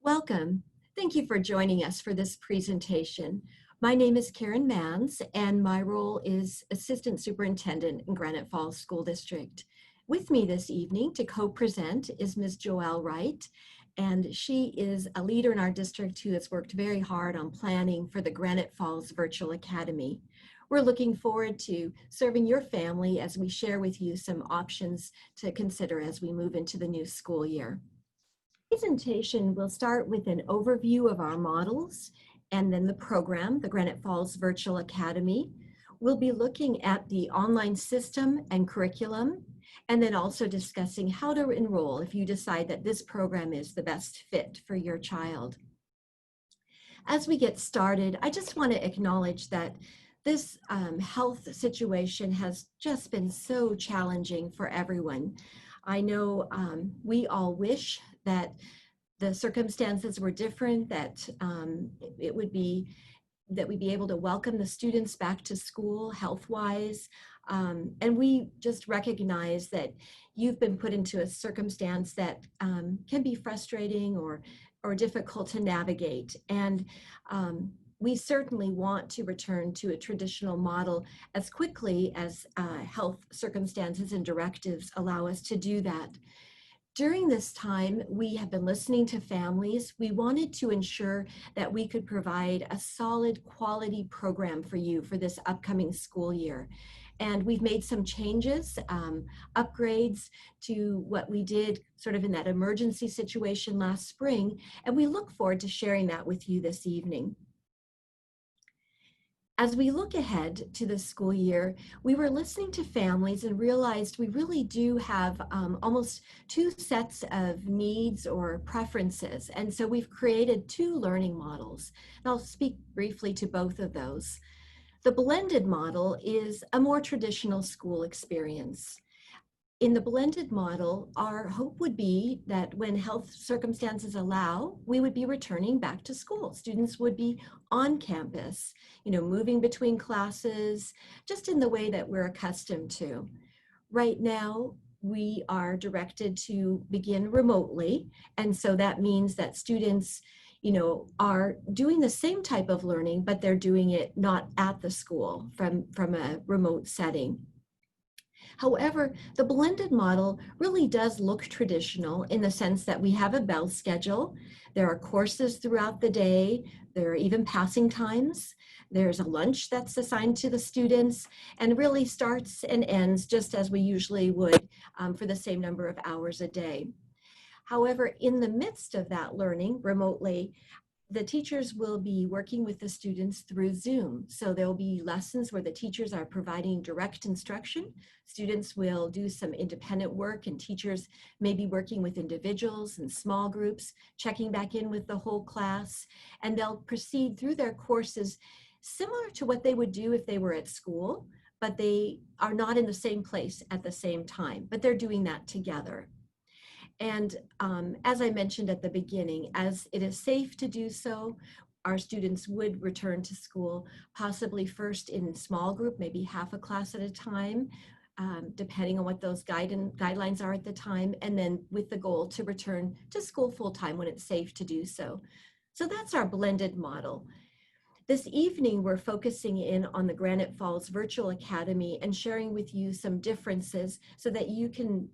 Welcome. Thank you for joining us for this presentation. My name is Karen Mans, and my role is Assistant Superintendent in Granite Falls School District. With me this evening to co-present is Ms. Joelle Wright, and she is a leader in our district who has worked very hard on planning for the Granite Falls Virtual Academy. We're looking forward to serving your family as we share with you some options to consider as we move into the new school year. Presentation will start with an overview of our models and then the program, the Granite Falls Virtual Academy. We'll be looking at the online system and curriculum, and then also discussing how to enroll if you decide that this program is the best fit for your child. As we get started, I just want to acknowledge that this health situation has just been so challenging for everyone. I know we all wish that the circumstances were different, that we'd be able to welcome the students back to school health-wise. And we just recognize that you've been put into a circumstance that can be frustrating or difficult to navigate. And we certainly want to return to a traditional model as quickly as health circumstances and directives allow us to do that. During this time, we have been listening to families. We wanted to ensure that we could provide a solid quality program for you for this upcoming school year. And we've made some changes, upgrades to what we did sort of in that emergency situation last spring. And we look forward to sharing that with you this evening. As we look ahead to the school year, we were listening to families and realized we really do have almost two sets of needs or preferences. And so we've created two learning models. And I'll speak briefly to both of those. The blended model is a more traditional school experience. In the blended model, our hope would be that when health circumstances allow, we would be returning back to school. Students would be on campus, moving between classes, just in the way that we're accustomed to. Right now, we are directed to begin remotely. And so that means that students, are doing the same type of learning, but they're doing it not at the school from a remote setting. However, the blended model really does look traditional in the sense that we have a bell schedule. There are courses throughout the day. There are even passing times. There's a lunch that's assigned to the students and really starts and ends just as we usually would for the same number of hours a day. However, in the midst of that learning remotely, the teachers will be working with the students through Zoom. So there'll be lessons where the teachers are providing direct instruction. Students will do some independent work, and teachers may be working with individuals and small groups, checking back in with the whole class, and they'll proceed through their courses similar to what they would do if they were at school, but they are not in the same place at the same time, but they're doing that together. And as I mentioned at the beginning, as it is safe to do so, our students would return to school, possibly first in small group, maybe half a class at a time, depending on what those guidelines are at the time, and then with the goal to return to school full-time when it's safe to do so. So that's our blended model. This evening, we're focusing in on the Granite Falls Virtual Academy and sharing with you some differences so that you can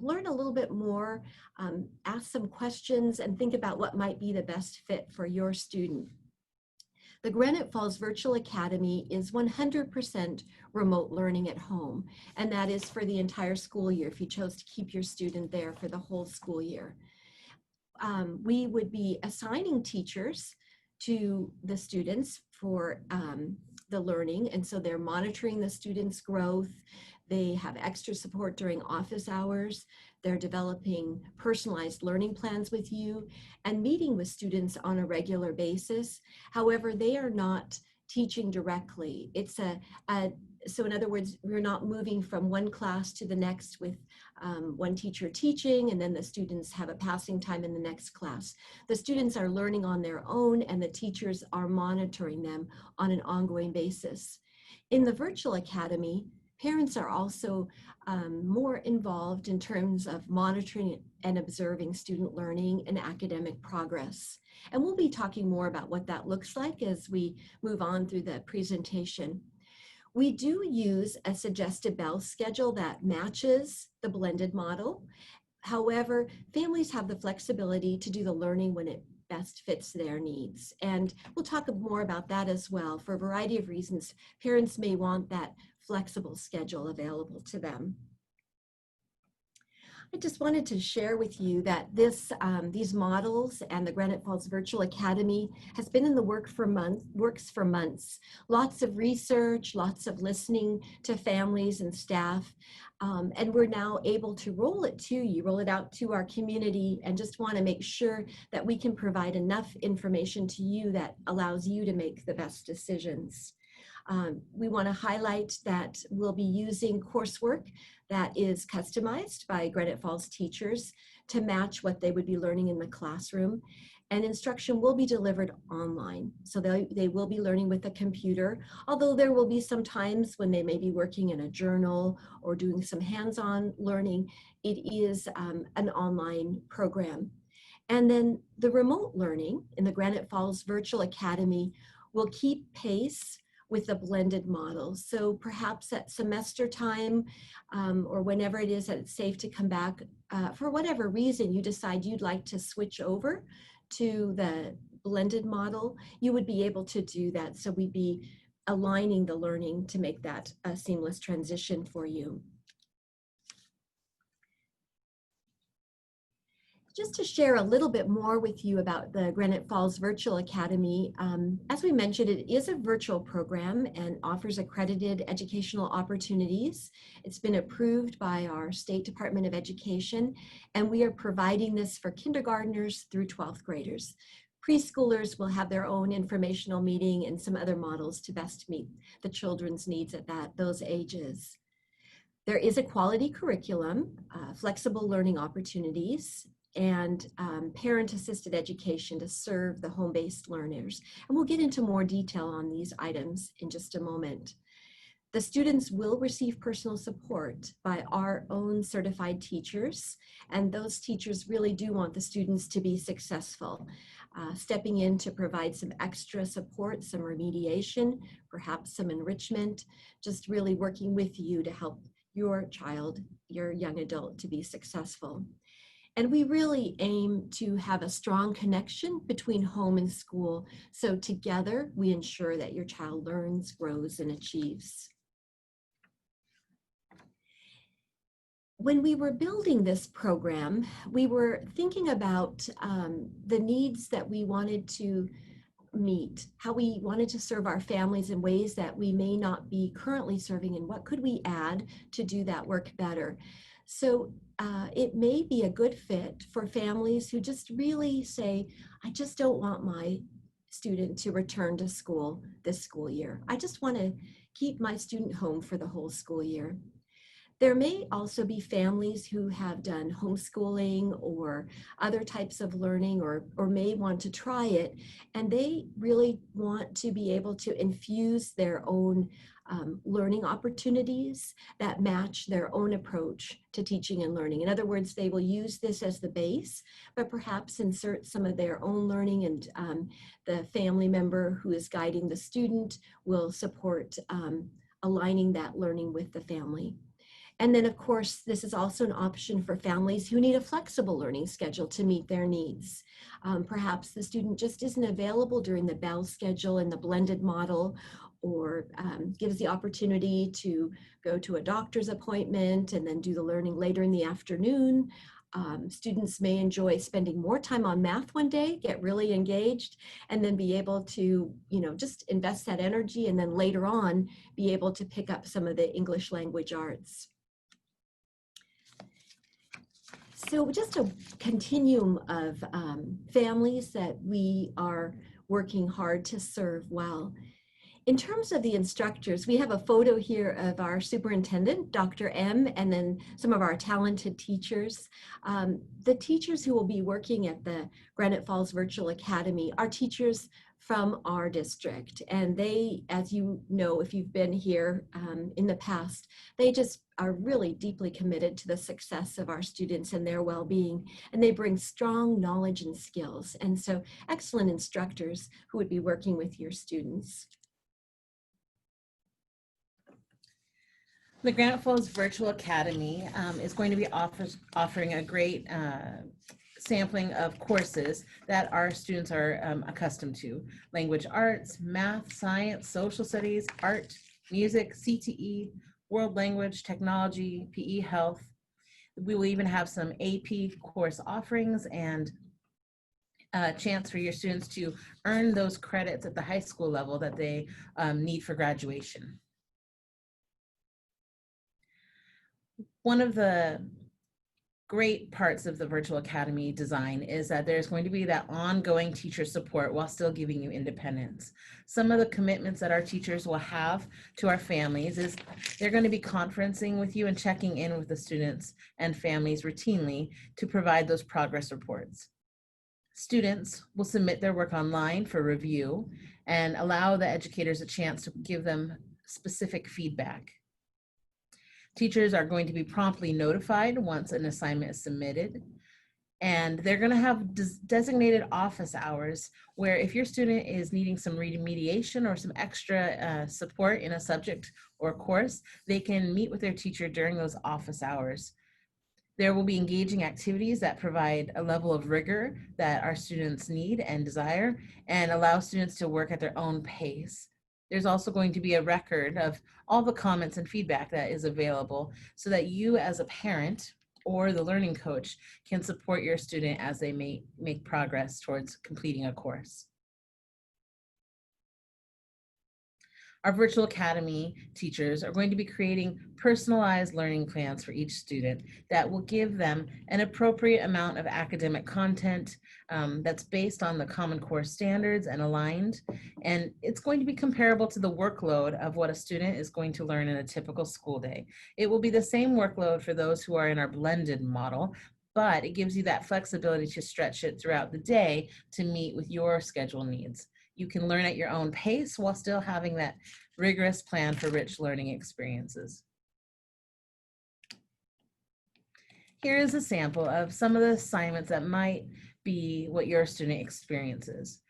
learn a little bit more, ask some questions, and think about what might be the best fit for your student. The Granite Falls Virtual Academy is 100% remote learning at home, and that is for the entire school year if you chose to keep your student there for the whole school year. We would be assigning teachers to the students for the learning, and so they're monitoring the students' growth. They have extra support during office hours. They're developing personalized learning plans with you and meeting with students on a regular basis. However, they are not teaching directly. It's so in other words, we're not moving from one class to the next with one teacher teaching and then the students have a passing time in the next class. The students are learning on their own and the teachers are monitoring them on an ongoing basis. In the virtual academy, parents are also more involved in terms of monitoring and observing student learning and academic progress. And we'll be talking more about what that looks like as we move on through the presentation. We do use a suggested bell schedule that matches the blended model. However, families have the flexibility to do the learning when it best fits their needs. And we'll talk more about that as well. For a variety of reasons, parents may want that flexible schedule available to them. I just wanted to share with you that these models and the Granite Falls Virtual Academy has been in the works for months. Lots of research, lots of listening to families and staff, and we're now able to roll it out to our community, and just want to make sure that we can provide enough information to you that allows you to make the best decisions. We want to highlight that we'll be using coursework that is customized by Granite Falls teachers to match what they would be learning in the classroom. And instruction will be delivered online. So they will be learning with a computer, although there will be some times when they may be working in a journal or doing some hands-on learning. It is an online program. And then the remote learning in the Granite Falls Virtual Academy will keep pace with the blended model. So perhaps at semester time or whenever it is that it's safe to come back, for whatever reason you decide you'd like to switch over to the blended model, you would be able to do that. So we'd be aligning the learning to make that a seamless transition for you. Just to share a little bit more with you about the Granite Falls Virtual Academy, as we mentioned, it is a virtual program and offers accredited educational opportunities. It's been approved by our State Department of Education, and we are providing this for kindergartners through 12th graders. Preschoolers will have their own informational meeting and some other models to best meet the children's needs at those ages. There is a quality curriculum, flexible learning opportunities, and parent-assisted education to serve the home-based learners. And we'll get into more detail on these items in just a moment. The students will receive personal support by our own certified teachers, and those teachers really do want the students to be successful, stepping in to provide some extra support, some remediation, perhaps some enrichment, just really working with you to help your child, your young adult, to be successful. And we really aim to have a strong connection between home and school. So together, we ensure that your child learns, grows, and achieves. When we were building this program, we were thinking about the needs that we wanted to meet, how we wanted to serve our families in ways that we may not be currently serving, and what could we add to do that work better. So it may be a good fit for families who just really say, I just don't want my student to return to school this school year. I just want to keep my student home for the whole school year. There may also be families who have done homeschooling or other types of learning, or may want to try it, and they really want to be able to infuse their own learning opportunities that match their own approach to teaching and learning. In other words, they will use this as the base, but perhaps insert some of their own learning, and the family member who is guiding the student will support aligning that learning with the family. And then, of course, this is also an option for families who need a flexible learning schedule to meet their needs. Perhaps the student just isn't available during the bell schedule in the blended model, or gives the opportunity to go to a doctor's appointment and then do the learning later in the afternoon. Students may enjoy spending more time on math one day, get really engaged, and then be able to, just invest that energy, and then later on be able to pick up some of the English language arts. So just a continuum of families that we are working hard to serve well. In terms of the instructors, we have a photo here of our superintendent, Dr. M, and then some of our talented teachers. The teachers who will be working at the Granite Falls Virtual Academy are teachers from our district. And they, as you know, if you've been here in the past, they just are really deeply committed to the success of our students and their well-being. And they bring strong knowledge and skills. And so excellent instructors who would be working with your students. The Granite Falls Virtual Academy is going to be offering a great sampling of courses that our students are accustomed to. Language arts, math, science, social studies, art, music, CTE, world language, technology, PE, health. We will even have some AP course offerings and a chance for your students to earn those credits at the high school level that they need for graduation. One of the great parts of the Virtual Academy design is that there's going to be that ongoing teacher support while still giving you independence. Some of the commitments that our teachers will have to our families is they're going to be conferencing with you and checking in with the students and families routinely to provide those progress reports. Students will submit their work online for review and allow the educators a chance to give them specific feedback. Teachers are going to be promptly notified once an assignment is submitted, and they're going to have designated office hours where if your student is needing some remediation or some extra support in a subject or course, they can meet with their teacher during those office hours. There will be engaging activities that provide a level of rigor that our students need and desire and allow students to work at their own pace. There's also going to be a record of all the comments and feedback that is available so that you as a parent or the learning coach can support your student as they make progress towards completing a course. Our Virtual Academy teachers are going to be creating personalized learning plans for each student that will give them an appropriate amount of academic content that's based on the Common Core standards and aligned. And it's going to be comparable to the workload of what a student is going to learn in a typical school day. It will be the same workload for those who are in our blended model, but it gives you that flexibility to stretch it throughout the day to meet with your schedule needs. You can learn at your own pace while still having that rigorous plan for rich learning experiences. Here is a sample of some of the assignments that might be what your student experiences.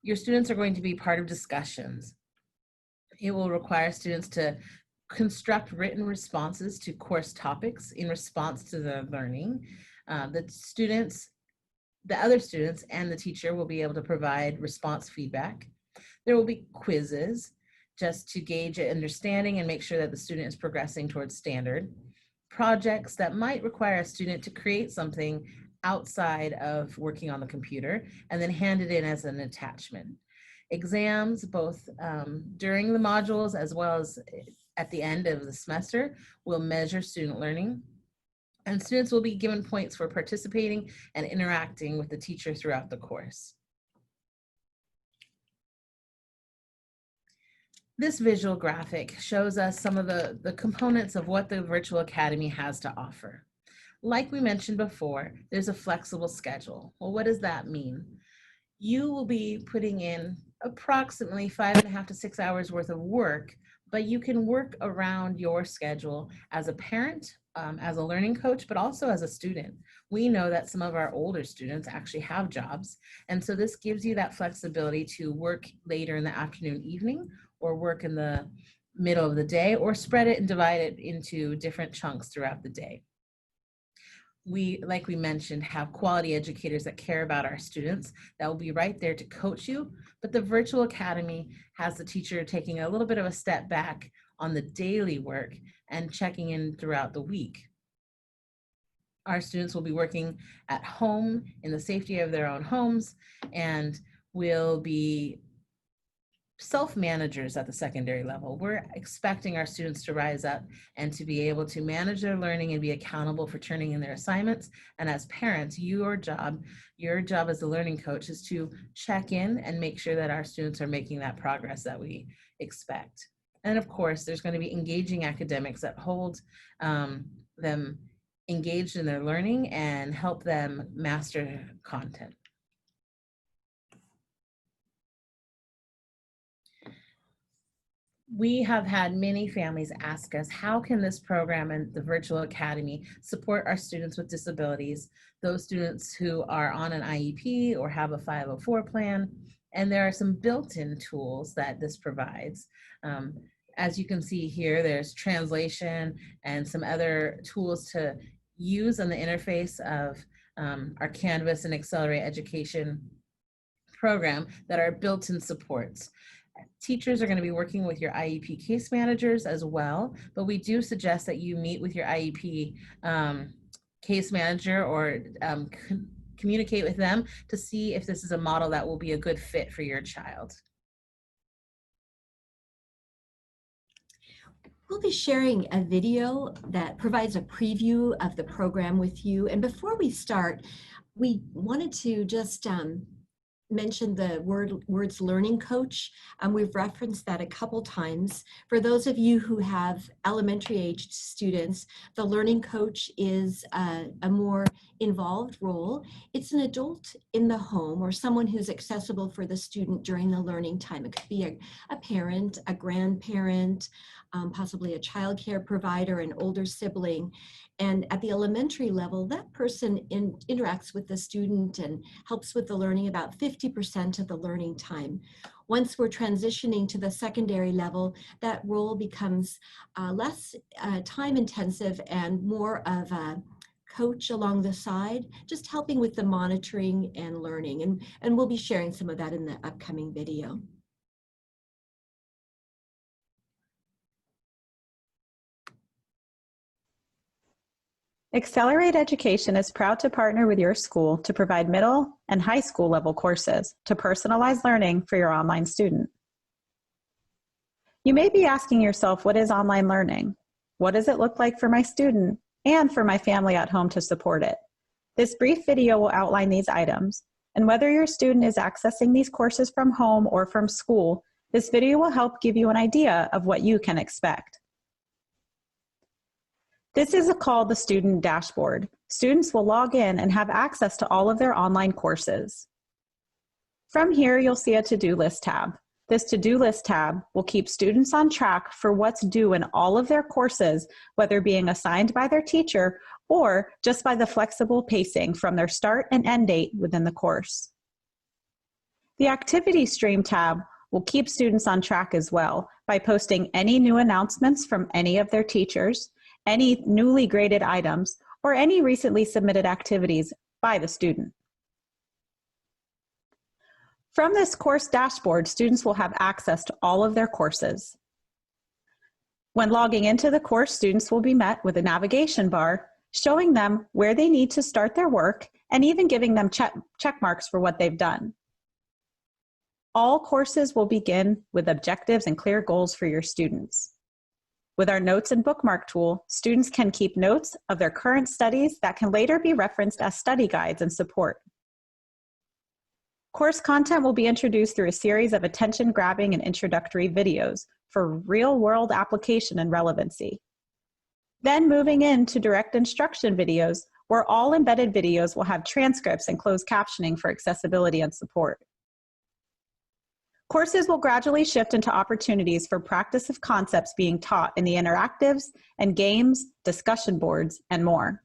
Your students are going to be part of discussions. It will require students to construct written responses to course topics in response to the learning. The other students and the teacher will be able to provide response feedback. There will be quizzes just to gauge understanding and make sure that the student is progressing towards standard. Projects that might require a student to create something outside of working on the computer and then hand it in as an attachment. Exams, both during the modules as well as at the end of the semester, will measure student learning. And students will be given points for participating and interacting with the teacher throughout the course. This visual graphic shows us some of the components of what the Virtual Academy has to offer. Like we mentioned before, there's a flexible schedule. Well, what does that mean? You will be putting in approximately 5.5 to 6 hours worth of work, but you can work around your schedule as a parent, as a learning coach, but also as a student. We know that some of our older students actually have jobs, and so this gives you that flexibility to work later in the afternoon, evening, or work in the middle of the day, or spread it and divide it into different chunks throughout the day. We, like we mentioned, have quality educators that care about our students that will be right there to coach you, but the Virtual Academy has the teacher taking a little bit of a step back on the daily work and checking in throughout the week. Our students will be working at home in the safety of their own homes and will be self-managers at the secondary level. We're expecting our students to rise up and to be able to manage their learning and be accountable for turning in their assignments. And as parents, your job as a learning coach is to check in and make sure that our students are making that progress that we expect. And of course, there's going to be engaging academics that hold them engaged in their learning and help them master content. We have had many families ask us, how can this program and the Virtual Academy support our students with disabilities, those students who are on an IEP or have a 504 plan? And there are some built-in tools that this provides. As you can see here, there's translation and some other tools to use on the interface of our Canvas and Accelerate Education program that are built-in supports. Teachers are going to be working with your IEP case managers as well, but we do suggest that you meet with your IEP case manager or communicate with them to see if this is a model that will be a good fit for your child. We'll be sharing a video that provides a preview of the program with you. And before we start, we wanted to just mention the words learning coach. We've referenced that a couple times. For those of you who have elementary aged students, the learning coach is a more involved role. It's an adult in the home or someone who's accessible for the student during the learning time. It could be a parent, a grandparent, possibly a childcare provider, an older sibling. And at the elementary level, that person interacts with the student and helps with the learning about 50% of the learning time. Once we're transitioning to the secondary level, that role becomes less time intensive and more of a coach along the side, just helping with the monitoring and learning. And we'll be sharing some of that in the upcoming video. Accelerate Education is proud to partner with your school to provide middle and high school level courses to personalize learning for your online student. You may be asking yourself, what is online learning? What does it look like for my student and for my family at home to support it? This brief video will outline these items, and whether your student is accessing these courses from home or from school, this video will help give you an idea of what you can expect. This is called the Student Dashboard. Students will log in and have access to all of their online courses. From here, you'll see a to-do list tab. This to-do list tab will keep students on track for what's due in all of their courses, whether being assigned by their teacher or just by the flexible pacing from their start and end date within the course. The Activity Stream tab will keep students on track as well by posting any new announcements from any of their teachers, any newly graded items, or any recently submitted activities by the student. From this course dashboard, students will have access to all of their courses. When logging into the course, students will be met with a navigation bar showing them where they need to start their work and even giving them check marks for what they've done. All courses will begin with objectives and clear goals for your students. With our Notes and Bookmark tool, students can keep notes of their current studies that can later be referenced as study guides and support. Course content will be introduced through a series of attention-grabbing and introductory videos for real-world application and relevancy. Then moving into direct instruction videos, where all embedded videos will have transcripts and closed captioning for accessibility and support. Courses will gradually shift into opportunities for practice of concepts being taught in the interactives and games, discussion boards, and more.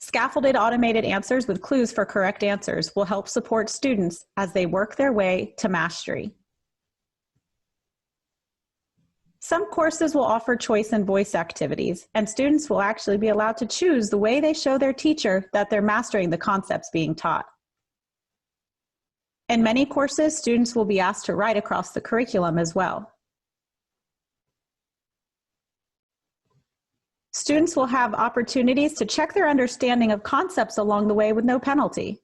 Scaffolded automated answers with clues for correct answers will help support students as they work their way to mastery. Some courses will offer choice and voice activities, and students will actually be allowed to choose the way they show their teacher that they're mastering the concepts being taught. In many courses, students will be asked to write across the curriculum as well. Students will have opportunities to check their understanding of concepts along the way with no penalty.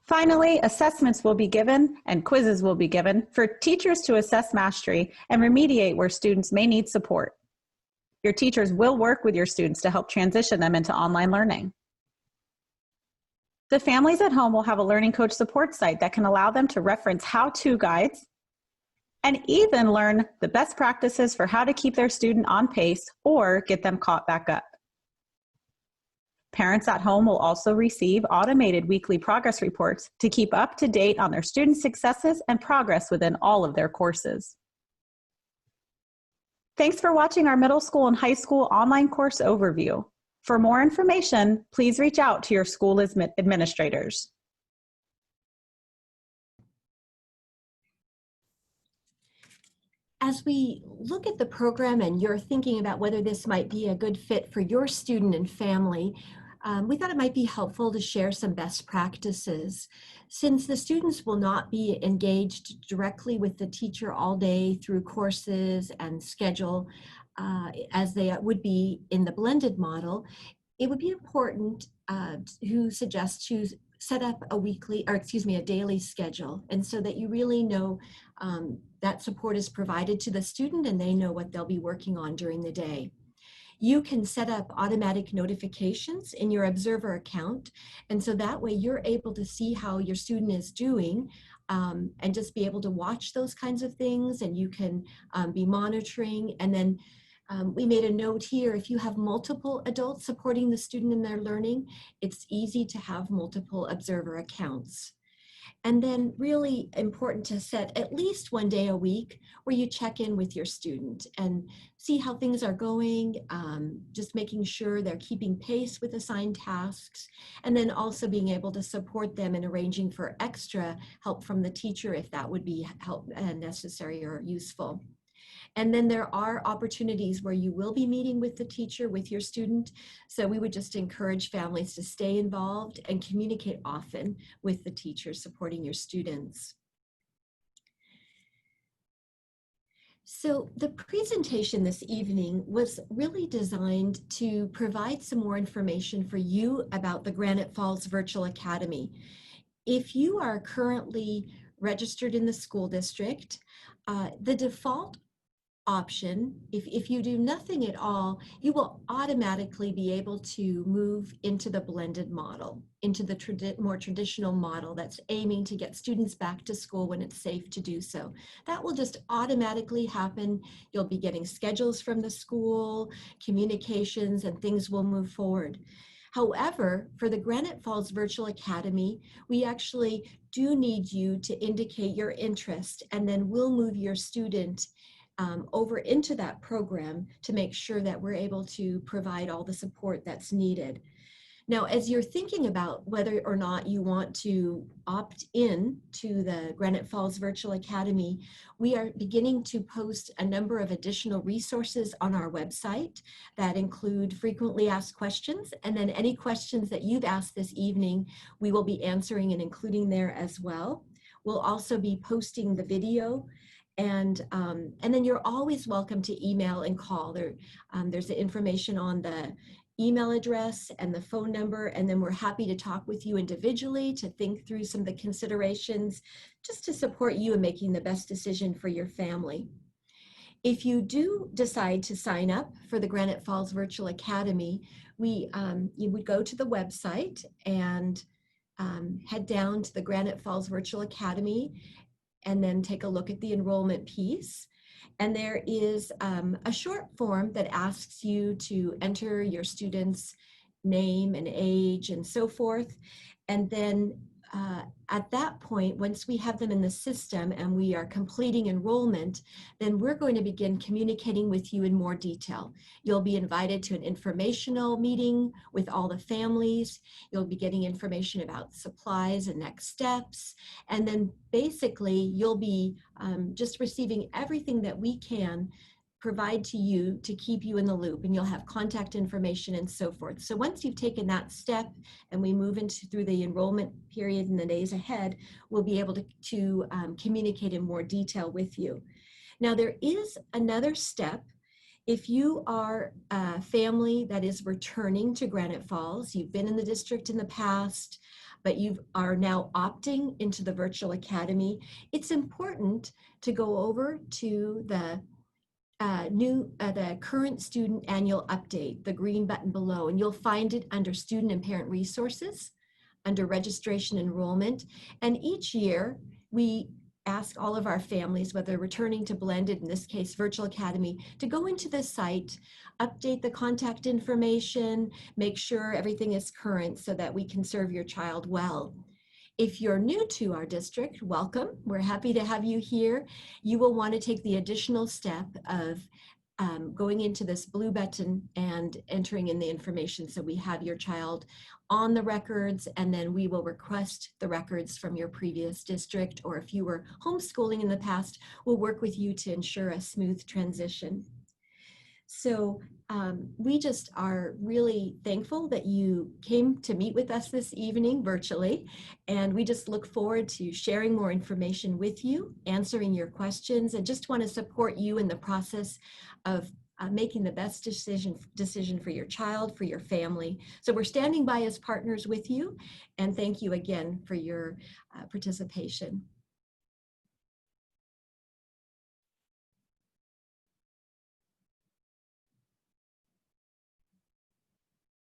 Finally, assessments will be given and quizzes will be given for teachers to assess mastery and remediate where students may need support. Your teachers will work with your students to help transition them into online learning. The families at home will have a learning coach support site that can allow them to reference how-to guides and even learn the best practices for how to keep their student on pace or get them caught back up. Parents at home will also receive automated weekly progress reports to keep up to date on their student successes and progress within all of their courses. Thanks for watching our middle school and high school online course overview. For more information, please reach out to your school administrators. As we look at the program and you're thinking about whether this might be a good fit for your student and family, we thought it might be helpful to share some best practices. Since the students will not be engaged directly with the teacher all day through courses and schedule as they would be in the blended model, it would be important to suggest to set up a daily schedule, and so that you really know that support is provided to the student and they know what they'll be working on during the day. You can set up automatic notifications in your observer account, and so that way you're able to see how your student is doing and just be able to watch those kinds of things, and you can be monitoring. And then we made a note here, if you have multiple adults supporting the student in their learning, it's easy to have multiple observer accounts. And then really important to set at least one day a week where you check in with your student and see how things are going, just making sure they're keeping pace with assigned tasks, and then also being able to support them in arranging for extra help from the teacher if that would be necessary or useful. And then there are opportunities where you will be meeting with the teacher, with your student. So we would just encourage families to stay involved and communicate often with the teacher supporting your students. So the presentation this evening was really designed to provide some more information for you about the Granite Falls Virtual Academy. If you are currently registered in the school district, the default option, if you do nothing at all, you will automatically be able to move into the blended model, into the more traditional model that's aiming to get students back to school when it's safe to do so. That will just automatically happen. You'll be getting schedules from the school, communications, and things will move forward. However, for the Granite Falls Virtual Academy, we actually do need you to indicate your interest, and then we'll move your student over into that program to make sure that we're able to provide all the support that's needed. Now, as you're thinking about whether or not you want to opt in to the Granite Falls Virtual Academy, we are beginning to post a number of additional resources on our website that include frequently asked questions, and then any questions that you've asked this evening, we will be answering and including there as well. We'll also be posting the video. And then you're always welcome to email and call. There's the information on the email address and the phone number, and then we're happy to talk with you individually to think through some of the considerations just to support you in making the best decision for your family. If you do decide to sign up for the Granite Falls Virtual Academy, you would go to the website and head down to the Granite Falls Virtual Academy, and then take a look at the enrollment piece. And there is a short form that asks you to enter your student's name and age and so forth. And then at that point, once we have them in the system and we are completing enrollment, then we're going to begin communicating with you in more detail. You'll be invited to an informational meeting with all the families. You'll be getting information about supplies and next steps. And then basically you'll be just receiving everything that we can provide to you to keep you in the loop, and you'll have contact information and so forth. So once you've taken that step and we move through the enrollment period in the days ahead, we'll be able to communicate in more detail with you. Now, there is another step. If you are a family that is returning to Granite Falls, you've been in the district in the past, but you are now opting into the Virtual Academy, it's important to go over to the the current student annual update, the green button below, and you'll find it under student and parent resources, under registration enrollment. And each year we ask all of our families, whether returning to blended, in this case, Virtual Academy, to go into the site, update the contact information, make sure everything is current so that we can serve your child well. If you're new to our district, welcome. We're happy to have you here. You will want to take the additional step of going into this blue button and entering in the information so we have your child on the records, and then we will request the records from your previous district, or if you were homeschooling in the past, we'll work with you to ensure a smooth transition. So we just are really thankful that you came to meet with us this evening virtually, and we just look forward to sharing more information with you, answering your questions, and just want to support you in the process of making the best decision for your child, for your family. So we're standing by as partners with you, and thank you again for your participation.